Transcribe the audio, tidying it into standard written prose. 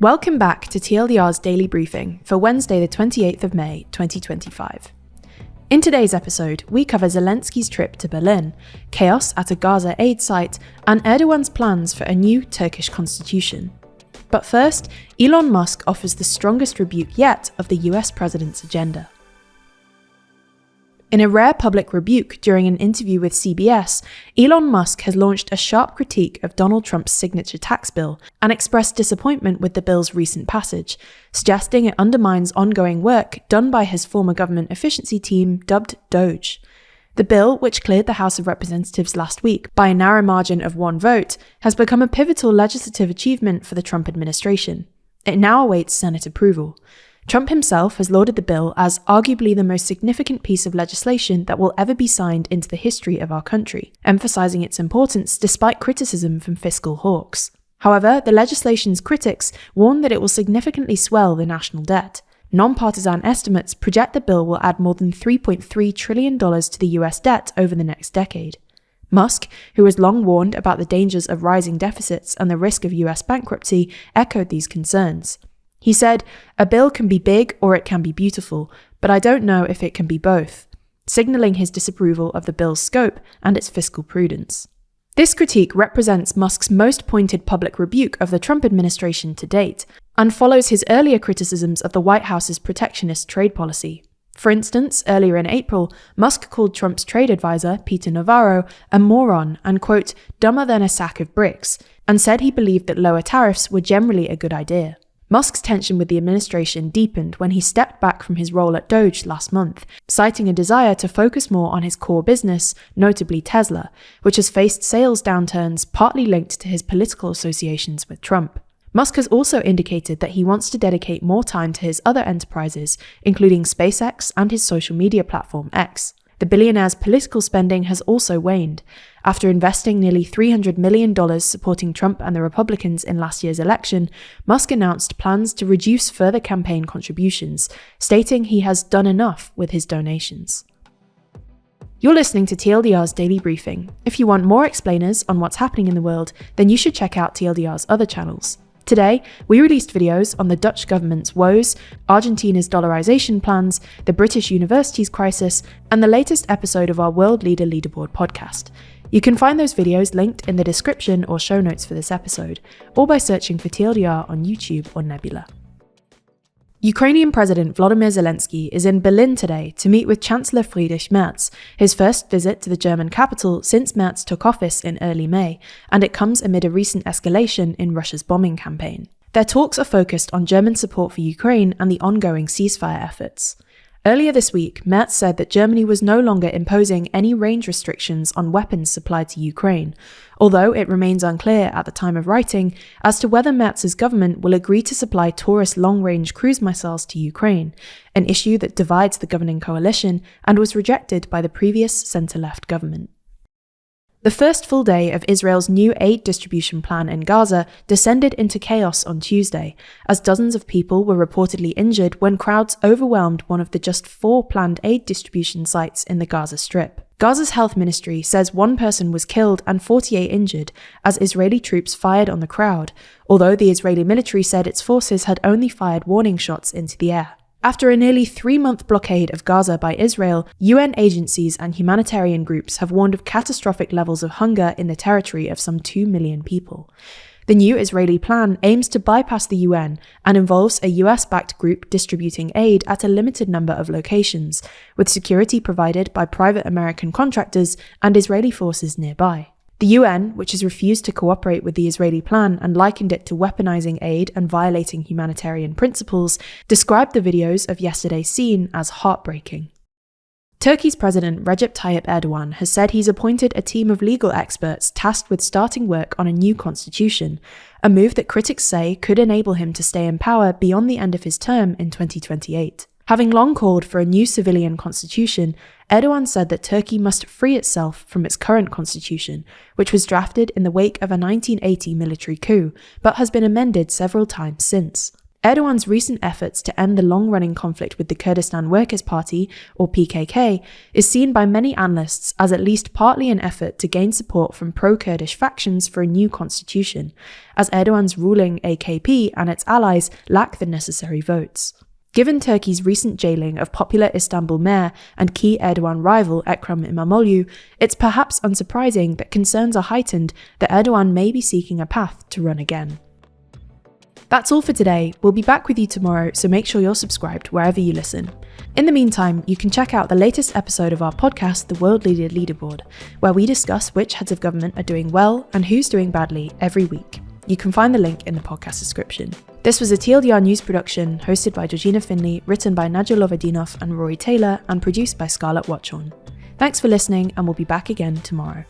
Welcome back to TLDR's daily briefing for Wednesday the 28th of May 2025. In today's episode, we cover Zelenskyy's trip to Berlin, chaos at a Gaza aid site, and Erdogan's plans for a new Turkish constitution. But first, Elon Musk offers the strongest rebuke yet of the US president's agenda. In a rare public rebuke during an interview with CBS, Elon Musk has launched a sharp critique of Donald Trump's signature tax bill and expressed disappointment with the bill's recent passage, suggesting it undermines ongoing work done by his former government efficiency team dubbed Doge. The bill, which cleared the House of Representatives last week by a narrow margin of one vote, has become a pivotal legislative achievement for the Trump administration. It now awaits Senate approval. Trump himself has lauded the bill as arguably the most significant piece of legislation that will ever be signed into the history of our country, emphasizing its importance despite criticism from fiscal hawks. However, the legislation's critics warn that it will significantly swell the national debt. Non-partisan estimates project the bill will add more than $3.3 trillion to the US debt over the next decade. Musk, who has long warned about the dangers of rising deficits and the risk of US bankruptcy, echoed these concerns. He said, "A bill can be big or it can be beautiful, but I don't know if it can be both," signaling his disapproval of the bill's scope and its fiscal prudence. This critique represents Musk's most pointed public rebuke of the Trump administration to date, and follows his earlier criticisms of the White House's protectionist trade policy. For instance, earlier in April, Musk called Trump's trade advisor, Peter Navarro, a moron and, quote, dumber than a sack of bricks, and said he believed that lower tariffs were generally a good idea. Musk's tension with the administration deepened when he stepped back from his role at Doge last month, citing a desire to focus more on his core business, notably Tesla, which has faced sales downturns partly linked to his political associations with Trump. Musk has also indicated that he wants to dedicate more time to his other enterprises, including SpaceX and his social media platform X. The billionaire's political spending has also waned. After investing nearly $300 million supporting Trump and the Republicans in last year's election, Musk announced plans to reduce further campaign contributions, stating he has done enough with his donations. You're listening to TLDR's daily briefing. If you want more explainers on what's happening in the world, then you should check out TLDR's other channels. Today, we released videos on the Dutch government's woes, Argentina's dollarization plans, the British universities crisis, and the latest episode of our World Leader Leaderboard podcast. You can find those videos linked in the description or show notes for this episode, or by searching for TLDR on YouTube or Nebula. Ukrainian President Volodymyr Zelenskyy is in Berlin today to meet with Chancellor Friedrich Merz, his first visit to the German capital since Merz took office in early May, and it comes amid a recent escalation in Russia's bombing campaign. Their talks are focused on German support for Ukraine and the ongoing ceasefire efforts. Earlier this week, Merz said that Germany was no longer imposing any range restrictions on weapons supplied to Ukraine, although it remains unclear at the time of writing as to whether Merz's government will agree to supply Taurus long-range cruise missiles to Ukraine, an issue that divides the governing coalition and was rejected by the previous centre-left government. The first full day of Israel's new aid distribution plan in Gaza descended into chaos on Tuesday, as dozens of people were reportedly injured when crowds overwhelmed one of the just 4 planned aid distribution sites in the Gaza Strip. Gaza's health ministry says 1 person was killed and 48 injured as Israeli troops fired on the crowd, although the Israeli military said its forces had only fired warning shots into the air. After a nearly 3-month blockade of Gaza by Israel, UN agencies and humanitarian groups have warned of catastrophic levels of hunger in the territory of some 2 million people. The new Israeli plan aims to bypass the UN and involves a US-backed group distributing aid at a limited number of locations, with security provided by private American contractors and Israeli forces nearby. The UN, which has refused to cooperate with the Israeli plan and likened it to weaponizing aid and violating humanitarian principles, described the videos of yesterday's scene as heartbreaking. Turkey's President Recep Tayyip Erdogan has said he's appointed a team of legal experts tasked with starting work on a new constitution, a move that critics say could enable him to stay in power beyond the end of his term in 2028. Having long called for a new civilian constitution, Erdogan said that Turkey must free itself from its current constitution, which was drafted in the wake of a 1980 military coup, but has been amended several times since. Erdogan's recent efforts to end the long-running conflict with the Kurdistan Workers' Party, or PKK, is seen by many analysts as at least partly an effort to gain support from pro-Kurdish factions for a new constitution, as Erdogan's ruling AKP and its allies lack the necessary votes. Given Turkey's recent jailing of popular Istanbul mayor and key Erdogan rival Ekrem İmamoğlu, it's perhaps unsurprising that concerns are heightened that Erdogan may be seeking a path to run again. That's all for today. We'll be back with you tomorrow, so make sure you're subscribed wherever you listen. In the meantime, you can check out the latest episode of our podcast, The World Leader Leaderboard, where we discuss which heads of government are doing well and who's doing badly every week. You can find the link in the podcast description. This was a TLDR news production hosted by Georgina Finley, written by Nadja Lovadinov and Rory Taylor, and produced by Scarlett Watchorn. Thanks for listening, and we'll be back again tomorrow.